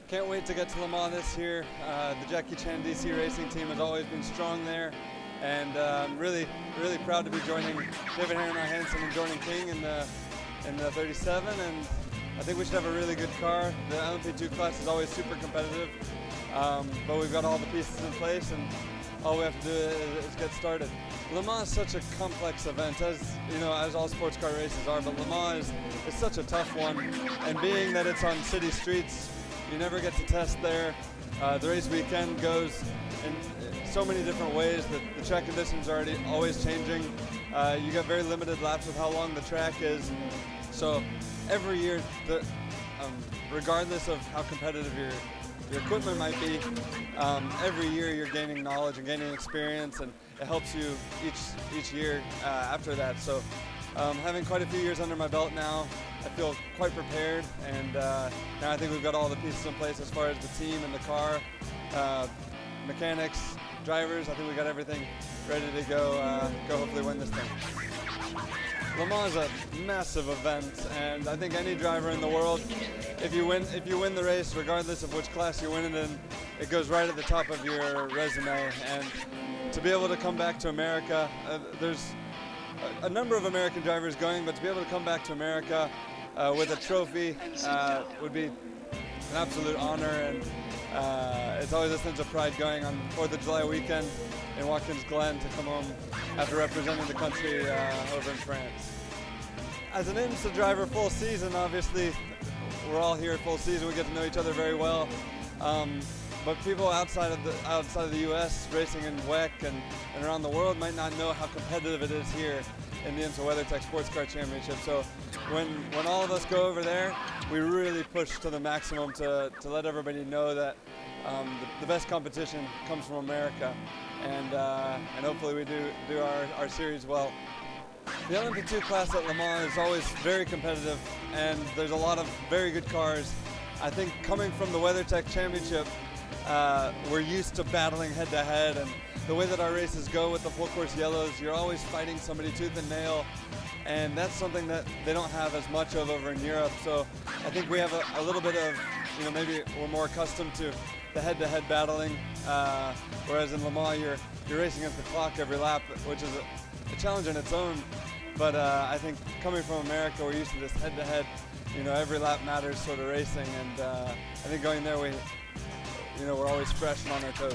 Can't wait to get to Le Mans this year. The Jackie Chan DC racing team has always been strong there, and I'm really proud to be joining David Harron Hansen and Jordan King in the 37. And I think we should have a really good car. The LMP2 class is always super competitive, but we've got all the pieces in place, and all we have to do is get started. Le Mans is such a complex event, as you know, as all sports car races are. But Le Mans is such a tough one, and being that it's on city streets, you never get to test there. The race weekend goes in so many different ways that the track conditions are always changing. You get very limited laps with how long the track is. So every year, regardless of how competitive your equipment might be, every year you're gaining knowledge and gaining experience, and it helps you each year after that. So having quite a few years under my belt now, I feel quite prepared, and now I think we've got all the pieces in place as far as the team and the car, mechanics, drivers. I think we got everything ready to go hopefully win this thing. Le Mans is a massive event, and I think any driver in the world, if you win the race, regardless of which class you win it in, it goes right at the top of your resume. And to be able to come back to America, there's a number of American drivers going, but to be able to come back to America with a trophy would be an absolute honor, and it's always a sense of pride going on 4th of July weekend in Watkins Glen to come home after representing the country over in France. As an IMSA driver full season, obviously we're all here full season, we get to know each other very well. But people outside of the U.S. racing in WEC and around the world might not know how competitive it is here in the IMSA WeatherTech Sports Car Championship. So when all of us go over there, we really push to the maximum to let everybody know that the best competition comes from America, and hopefully we do our series well. The LMP2 class at Le Mans is always very competitive, and there's a lot of very good cars. I think coming from the WeatherTech Championship, we're used to battling head-to-head, and the way that our races go with the full course yellows, you're always fighting somebody tooth and nail, and that's something that they don't have as much of over in Europe. So I think we have a little bit of, maybe we're more accustomed to the head-to-head battling, whereas in Le Mans you're racing against the clock every lap, which is a challenge in its own. But I think coming from America, we're used to this head-to-head, every lap matters sort of racing, and I think going there we're always fresh and on our toes.